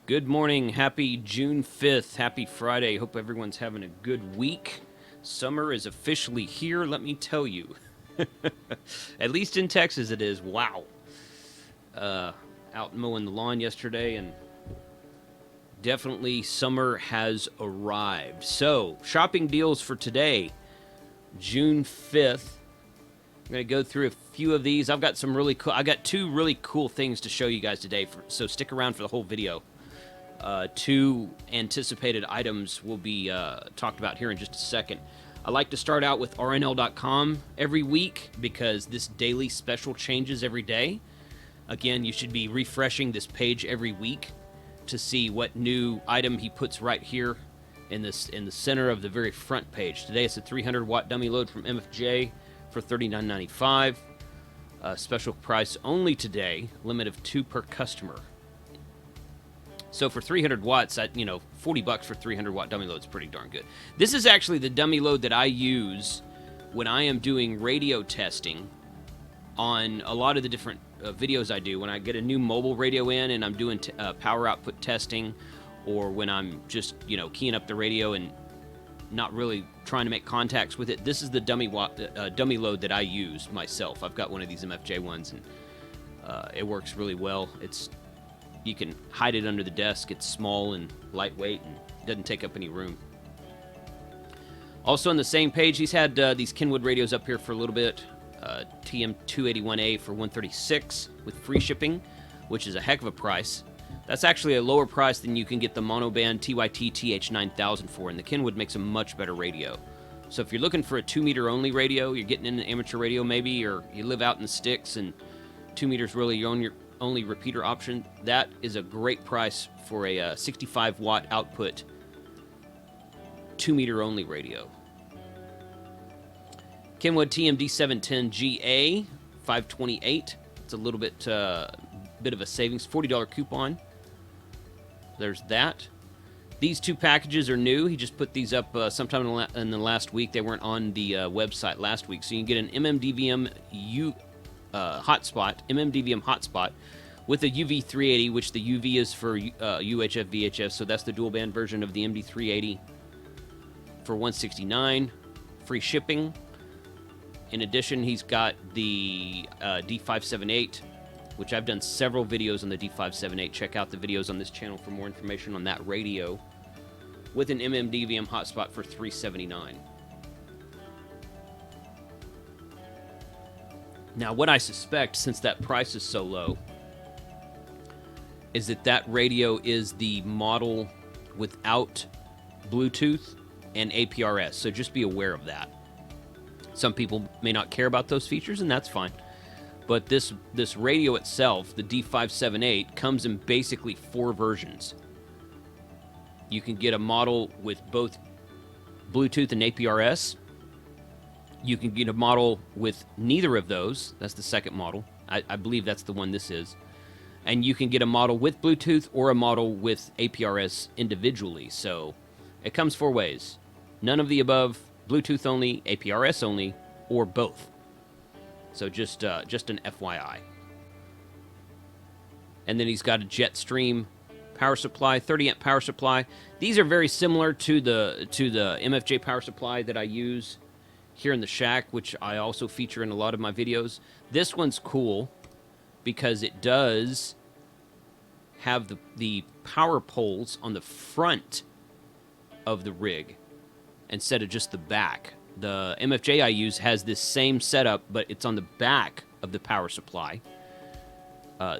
Good morning. Happy June 5th. Happy Friday. Hope everyone's having a good week. Summer is officially here, let me tell you. At least in Texas it is. Wow. Out mowing the lawn yesterday, and definitely summer has arrived. So, shopping deals for today, June 5th. I'm going to go through a few of these. I've got some really cool, I got two really cool things to show you guys today, so stick around for the whole video. Two anticipated items will be talked about here in just a second. I like to start out with rnl.com every week because this daily special changes every day. Again, you should be refreshing this page every week to see what new item he puts right here in the center of the very front page. Today it's a 300-watt dummy load from MFJ for $39.95. Special price only today, limit of 2 per customer. So for 300 watts, $40 for 300-watt dummy load is pretty darn good. This is actually the dummy load that I use when I am doing radio testing on a lot of the different videos I do. When I get a new mobile radio in and I'm doing power output testing, or when I'm just, keying up the radio and not really trying to make contacts with it, this is the dummy load that I use myself. I've got one of these MFJ ones, and it works really well. You can hide it under the desk. It's small and lightweight and doesn't take up any room. Also on the same page, he's had these Kenwood radios up here for a little bit. TM281A for $136 with free shipping, which is a heck of a price. That's actually a lower price than you can get the monoband TYT TH9000 for, and the Kenwood makes a much better radio. So if you're looking for a 2-meter only radio, you're getting in an amateur radio maybe, or you live out in the sticks and 2 meters really your only repeater option, that is a great price for a 65-watt output 2-meter only radio. Kenwood TMD710GA, $528. It's a little bit of a savings, $40 coupon. There's that. These two packages are new. He just put these up sometime in the last week. They weren't on the website last week. So you can get an MMDVM MMDVM hotspot with a UV380, which the UV is for UHF VHF, so that's the dual band version of the MD380 for $169, free shipping. In addition, he's got the D578, which I've done several videos on the D578. Check out the videos on this channel for more information on that radio, with an MMDVM hotspot for $379. Now, what I suspect, since that price is so low, is that radio is the model without Bluetooth and APRS, so just be aware of that. Some people may not care about those features, and that's fine. But this radio itself, the D578, comes in basically 4 versions. You can get a model with both Bluetooth and APRS. You can get a model with neither of those. That's the second model. I believe that's the one this is. And you can get a model with Bluetooth or a model with APRS individually. So it comes 4 ways. None of the above, Bluetooth only, APRS only, or both. So just an FYI. And then he's got a Jetstream power supply, 30-amp power supply. These are very similar to the MFJ power supply that I use here in the shack, which I also feature in a lot of my videos. This one's cool because it does have the power poles on the front of the rig instead of just the back. The MFJ I use has this same setup, but it's on the back of the power supply.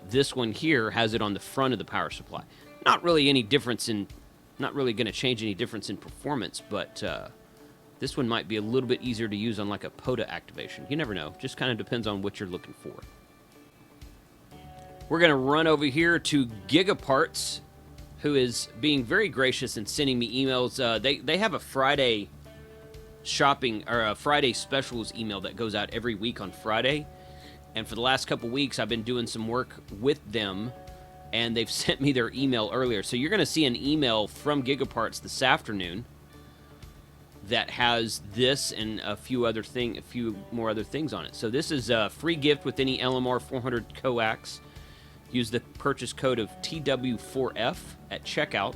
This one here has it on the front of the power supply. Not really going to change any difference in performance, but this one might be a little bit easier to use on like a POTA activation. You never know. Just kind of depends on what you're looking for. We're going to run over here to Giga Parts, who is being very gracious and sending me emails. They have a Friday shopping or a Friday specials email that goes out every week on Friday. And for the last couple weeks, I've been doing some work with them, and they've sent me their email earlier. So you're going to see an email from Giga Parts this afternoon that has this and a few more other things on it. So this is a free gift with any LMR 400 coax. Use the purchase code of TW4F at checkout.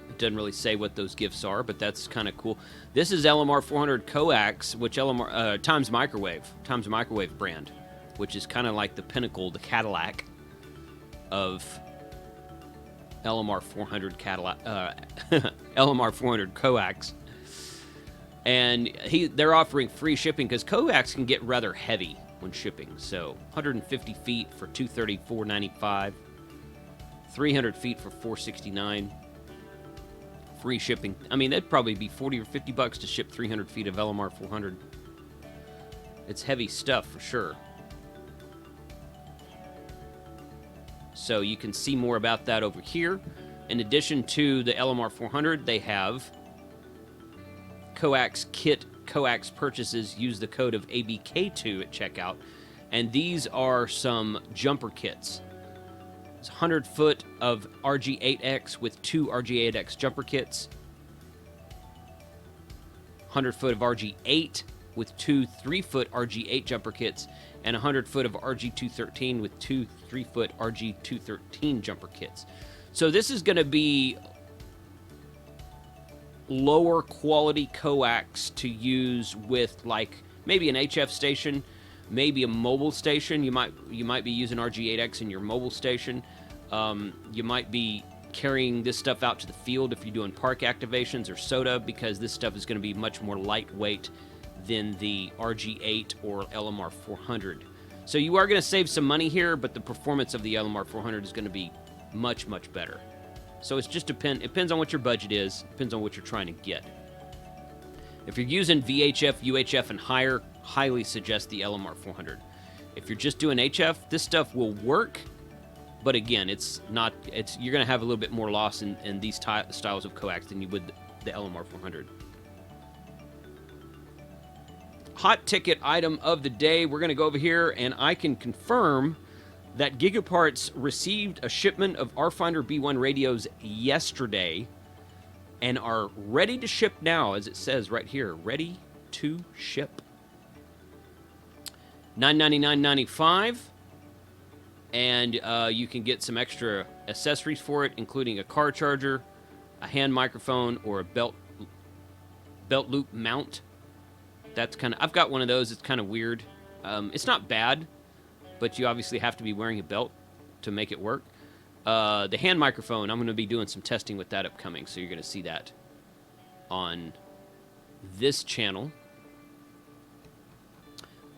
It doesn't really say what those gifts are, but that's kind of cool. This is LMR 400 coax, which Times Microwave brand, which is kind of like the pinnacle, the Cadillac of LMR 400 LMR 400 coax. And they're offering free shipping because coax can get rather heavy when shipping. So 150 feet for $234.95, 300 feet for $469. Free shipping. I mean, that'd probably be 40 or 50 bucks to ship 300 feet of LMR 400. It's heavy stuff for sure. So you can see more about that over here. In addition to the LMR 400, they have coax kit. Coax purchases use the code of ABK2 at checkout. And these are some jumper kits. It's 100 foot of RG8X with 2 RG8X jumper kits. 100 foot of RG8 with 2 3-foot RG8 jumper kits. And 100 foot of RG213 with 2 3-foot RG213 jumper kits. So this is going to be lower quality coax to use with like maybe an HF station, maybe a mobile station. You might be using RG8X in your mobile station. You might be carrying this stuff out to the field if you're doing park activations or SOTA, because this stuff is going to be much more lightweight than the RG8 or LMR 400. So you are going to save some money here, but the performance of the LMR 400 is going to be much, much better. So it's just depends on what your budget is, depends on what you're trying to get. If you're using VHF, UHF, and higher, highly suggest the LMR 400. If you're just doing HF, this stuff will work, but again, you're going to have a little bit more loss in these styles of coax than you would the LMR 400. Hot ticket item of the day. We're going to go over here, and I can confirm that Giga Parts received a shipment of R-Finder B1 radios yesterday and are ready to ship now, as it says right here, ready to ship. $999.95, and you can get some extra accessories for it, including a car charger, a hand microphone, or a belt loop mount. I've got one of those. It's kind of weird. It's not bad, but you obviously have to be wearing a belt to make it work. The hand microphone, I'm going to be doing some testing with that upcoming, so you're going to see that on this channel.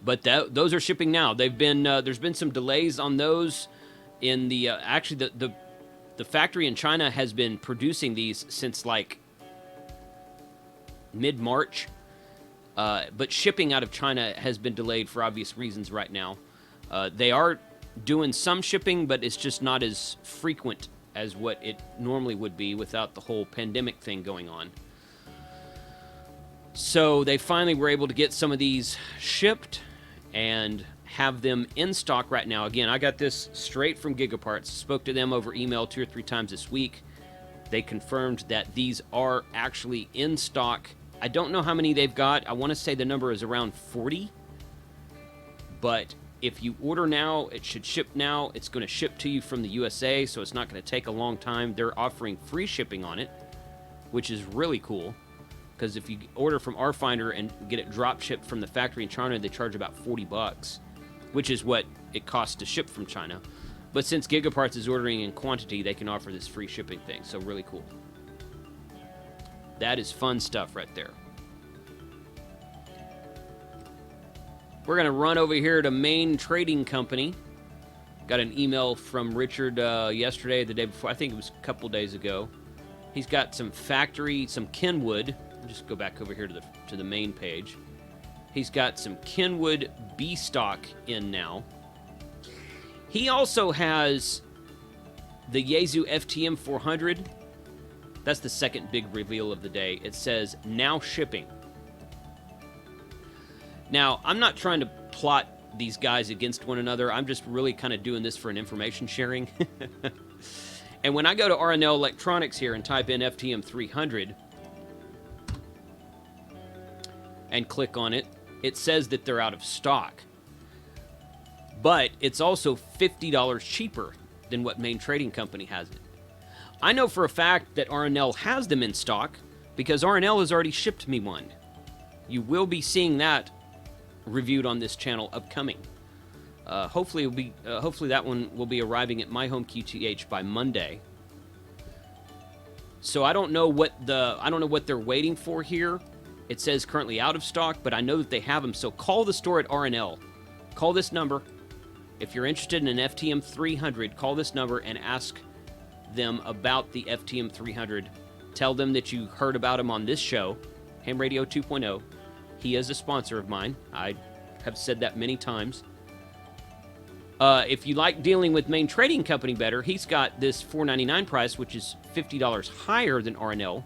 But those are shipping now. There's been some delays on those. In the actually the factory in China has been producing these since like mid-March, but shipping out of China has been delayed for obvious reasons right now. They are doing some shipping, but it's just not as frequent as what it normally would be without the whole pandemic thing going on. So they finally were able to get some of these shipped and have them in stock right now. Again, I got this straight from Giga Parts. Spoke to them over email 2 or 3 times this week. They confirmed that these are actually in stock. I don't know how many they've got. I want to say the number is around 40. But if you order now, it should ship now. It's going to ship to you from the USA, so it's not going to take a long time. They're offering free shipping on it, which is really cool. Because if you order from R-Finder and get it drop shipped from the factory in China, they charge about 40 bucks, which is what it costs to ship from China. But since Giga Parts is ordering in quantity, they can offer this free shipping thing. So really cool. That is fun stuff right there. We're going to run over here to Main Trading Company. Got an email from Richard yesterday, the day before. I think it was a couple days ago. He's got some Kenwood. Just go back over here to the main page. He's got some Kenwood B stock in now. He also has the Yaesu FTM 400. That's the second big reveal of the day. It says now shipping. Now, I'm not trying to plot these guys against one another. I'm just really kind of doing this for an information sharing. And when I go to RNL Electronics here and type in FTM 300 and click on it, it says that they're out of stock. but it's also $50 cheaper than what Main Trading Company has it. I know for a fact that RNL has them in stock because RNL has already shipped me one. You will be seeing that reviewed on this channel upcoming. Hopefully that one will be arriving at my home QTH by Monday. So I don't know what they're waiting for here. It says currently out of stock, but I know that they have them. So call the store at RNL. Call this number. If you're interested in an FTM 300, call this number and ask them about the FTM 300. Tell them that you heard about him on this show, Ham Radio 2.0. He is a sponsor of mine. I have said that many times. If you like dealing with Main Trading Company better, he's got this $4.99 price, which is $50 higher than RNL.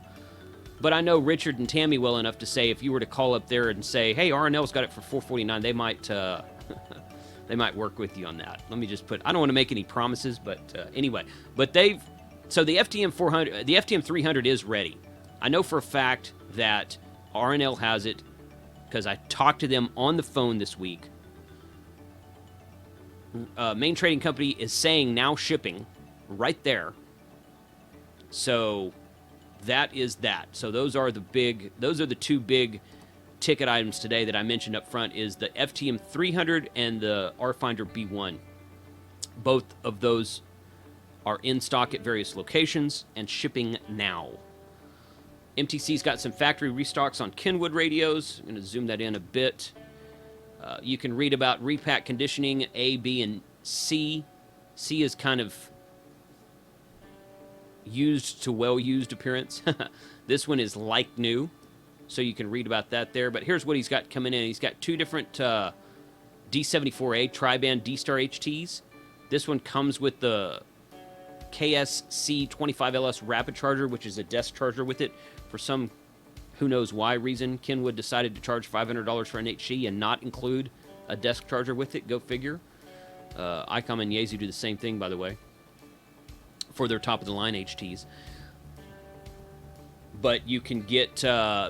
But I know Richard and Tammy well enough to say if you were to call up there and say, "Hey, RNL's got it for $4.49," they might they might work with you on that. Let me just put. I don't want to make any promises, but anyway. But so the FTM 400, the FTM 300 is ready. I know for a fact that RNL has it because I talked to them on the phone this week. Main Trading Company is saying now shipping right there. So that is that. So those are the two big ticket items today that I mentioned up front is the FTM 300 and the RFinder B1. Both of those are in stock at various locations and shipping now. MTC's got some factory restocks on Kenwood radios. I'm going to zoom that in a bit. You can read about repack conditioning A, B, and C. C is kind of used to well-used appearance. This one is like new, so you can read about that there. But here's what he's got coming in. He's got two different D74A tri-band D-Star HTs. This one comes with the KSC25LS rapid charger, which is a desk charger with it. For some who knows why reason, Kenwood decided to charge $500 for an HT and not include a desk charger with it. Go figure. Icom and Yaesu do the same thing, by the way, for their top-of-the-line HTs. But you can get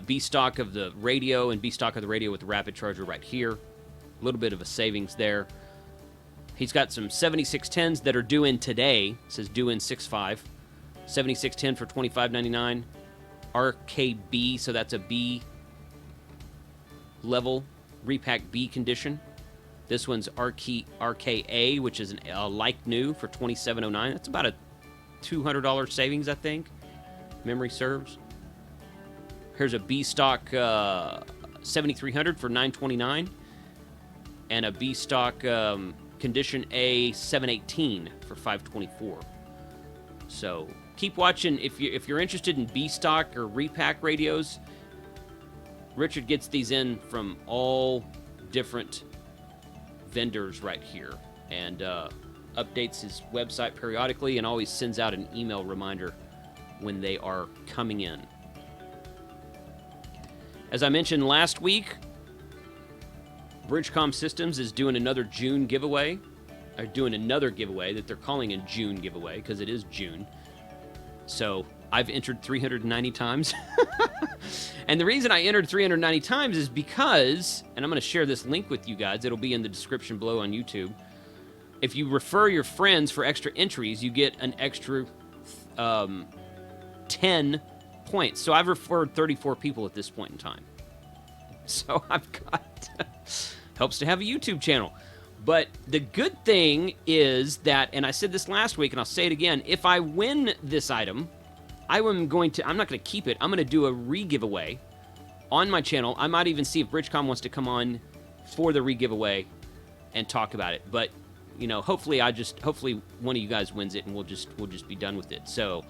B stock of the radio and B stock of the radio with the rapid charger right here. A little bit of a savings there. He's got some 7610s that are due in today. It says due in 6.5. 7610 for $25.99. RKB, so that's a B level repack B condition. This one's RKA, which is a like new for $27.09. That's about a $200 savings, I think. Memory serves. Here's a B stock 7300 for $9.29, and a B stock condition A 718 for $5.24. So keep watching if you're interested in B stock or repack radios. Richard gets these in from all different vendors right here, and updates his website periodically, and always sends out an email reminder when they are coming in. As I mentioned last week, Bridgecom Systems is doing another June giveaway. They're doing another giveaway that they're calling a June giveaway because it is June. So I've entered 390 times. And the reason I entered 390 times is because, and I'm going to share this link with you guys, it'll be in the description below on YouTube. If you refer your friends for extra entries, you get an extra 10 points. So I've referred 34 people at this point in time. So I've got... helps to have a YouTube channel. But the good thing is that, and I said this last week, and I'll say it again, if I win this item, I'm not going to keep it. I'm going to do a re-giveaway on my channel. I might even see if Bridgecom wants to come on for the re-giveaway and talk about it. But, you know, hopefully one of you guys wins it, and we'll just be done with it. So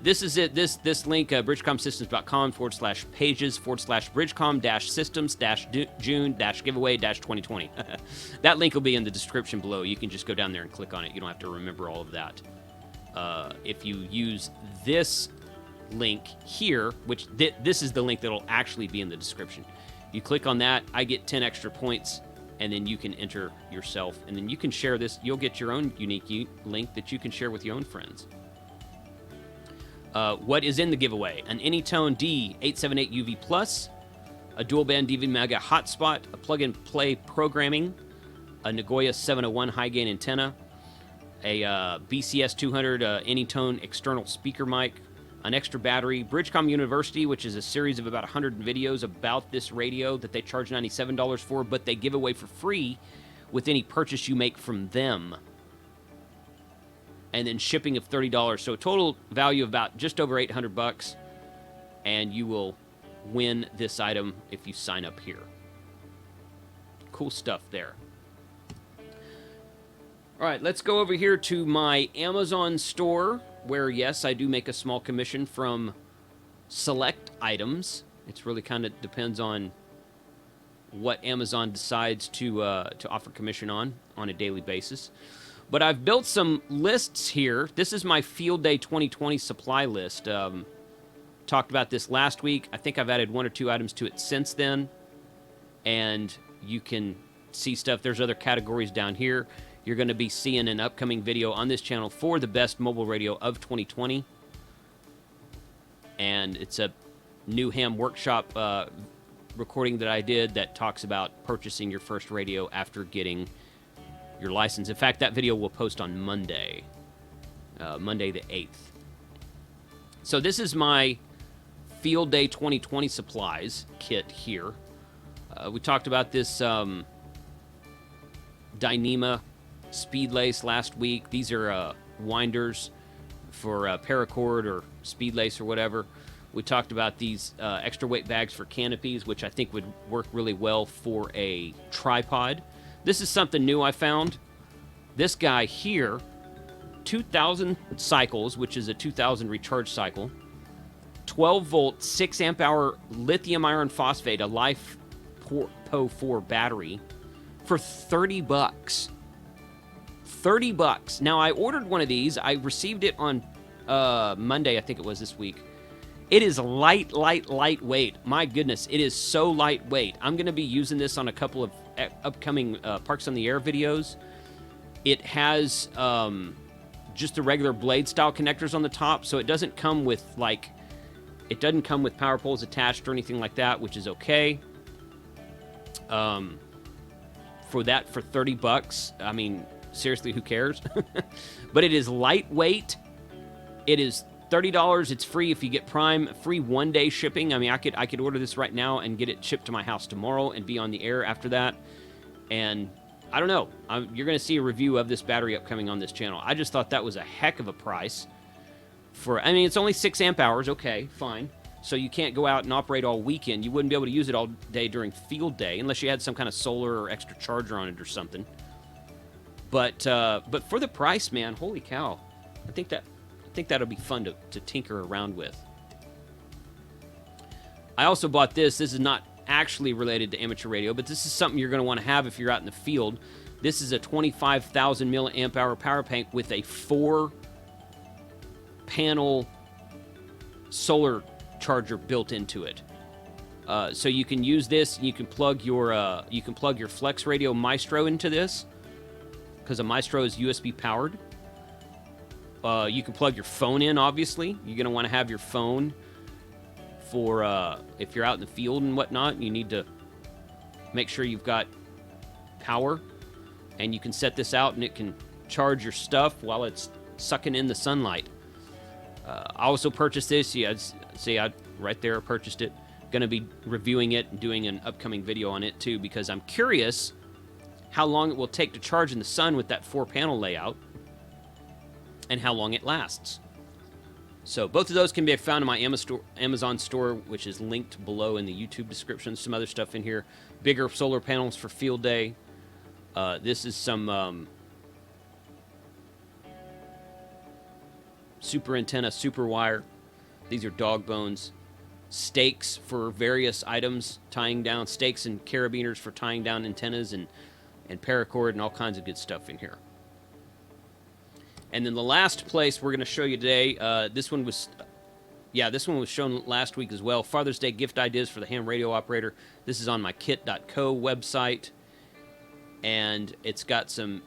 this is it. This link, bridgecomsystems.com/pages/bridgecom-systems-june-giveaway-2020. That link will be in the description below. You can just go down there and click on it. You don't have to remember all of that. If you use this link here, which this is the link that will actually be in the description. You click on that, I get 10 extra points, and then you can enter yourself, and then you can share this. You'll get your own unique link that you can share with your own friends. What is in the giveaway? An Anytone D878 UV Plus, a dual band DV Mega hotspot, a plug-and-play programming a Nagoya 701 high-gain antenna, a BCS 200 Anytone external speaker mic, an extra battery, Bridgecom University, which is a series of about 100 videos about this radio that they charge $97 for, but they give away for free with any purchase you make from them. And then shipping of $30. So a total value of about just over $800, and you will win this item if you sign up here. Cool stuff there. All right, let's go over here to my Amazon store, where, yes, I do make a small commission from select items. It's really kind of depends on what Amazon decides to offer commission on a daily basis. But I've built some lists here. This is my Field Day 2020 supply list. Talked about this last week. I think I've added 1 or 2 items to it since then. And you can see stuff. There's other categories down here. You're going to be seeing an upcoming video on this channel for the best mobile radio of 2020. And it's a new ham workshop recording that I did that talks about purchasing your first radio after getting your license. In fact, that video will post on Monday, Monday the 8th. So this is my Field Day 2020 supplies kit here. We talked about this Dyneema speed lace last week. These are winders for paracord or speed lace or whatever. We talked about these extra weight bags for canopies, which I think would work really well for a tripod. This is something new I found. This guy here, 2,000 cycles, which is a 2,000 recharge cycle, 12 volt, 6 amp hour lithium iron phosphate, a LiFePO4 battery for $30. $30. Now, I ordered one of these. I received it on Monday, I think it was this week. It is lightweight. My goodness, it is so lightweight. I'm going to be using this on a couple of upcoming Parks on the Air videos. It has just the regular blade style connectors on the top, so it doesn't come with power poles attached or anything like that, which is okay. For that, for $30, I mean, seriously, who cares? But it is lightweight. It is $30. It's free if you get Prime. Free 1-day shipping. I mean, I could order this right now and get it shipped to my house tomorrow and be on the air after that. And I don't know. You're going to see a review of this battery upcoming on this channel. I just thought that was a heck of a price. I mean, it's only 6 amp hours. Okay, fine. So you can't go out and operate all weekend. You wouldn't be able to use it all day during field day unless you had some kind of solar or extra charger on it or something. But for the price, man, holy cow! I think that'll be fun to tinker around with. I also bought this. This is not actually related to amateur radio, but this is something you're going to want to have if you're out in the field. This is a 25,000 milliamp hour power bank with a 4-panel solar charger built into it. So you can use this. You can plug your Flex Radio Maestro into this, because a Maestro is USB powered. You can plug your phone in, obviously. You're going to want to have your phone for if you're out in the field and whatnot. You need to make sure you've got power. And you can set this out, and it can charge your stuff while it's sucking in the sunlight. I also purchased this. Yeah, see, I right there purchased it. Going to be reviewing it and doing an upcoming video on it, too, because I'm curious how long it will take to charge in the sun with that 4-panel layout, and how long it lasts. So both of those can be found in my Amazon store, which is linked below in the YouTube description. Some other stuff in here. Bigger solar panels for field day. This is some super antenna, super wire. These are dog bones. Stakes for various items, tying down stakes and carabiners for tying down antennas and paracord and all kinds of good stuff in here. And then the last place we're going to show you today, this one was shown last week as well. Father's Day gift ideas for the ham radio operator. This is on my kit.co website. And it's got some...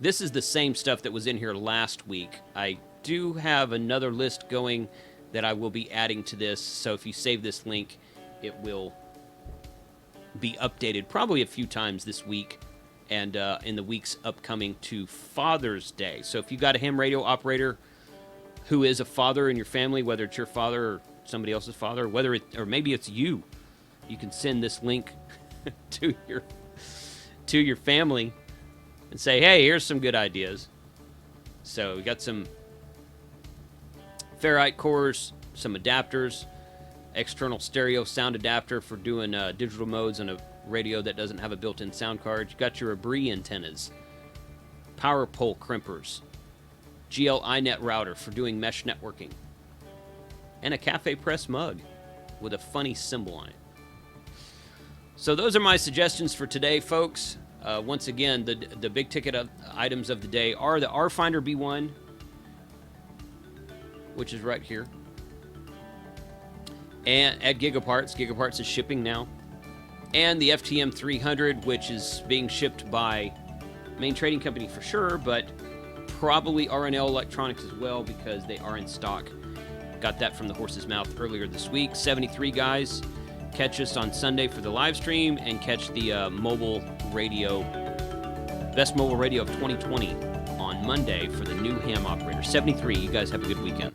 This is the same stuff that was in here last week. I do have another list going that I will be adding to this. So if you save this link, it will be updated probably a few times this week and in the weeks upcoming to Father's Day. So if you got a ham radio operator who is a father in your family, whether it's your father or somebody else's father, or maybe it's you, you can send this link to your family and say, hey, here's some good ideas. So we got some ferrite cores, some adapters, external stereo sound adapter for doing digital modes on a radio that doesn't have a built-in sound card. You got your Abri antennas, power pole crimpers, GL iNet router for doing mesh networking, and a Cafe Press mug with a funny symbol on it. So those are my suggestions for today, folks. Once again, the big ticket items of the day are the RFinder B1, which is right here, and at Giga Parts. Giga Parts is shipping now, and the FTM 300, which is being shipped by Main Trading Company for sure, but probably RNL Electronics as well because they are in stock. Got that from the horse's mouth earlier this week. 73 guys. Catch us on Sunday for the live stream and catch the mobile radio, best mobile radio of 2020 on Monday for the new ham operator. 73. You guys have a good weekend.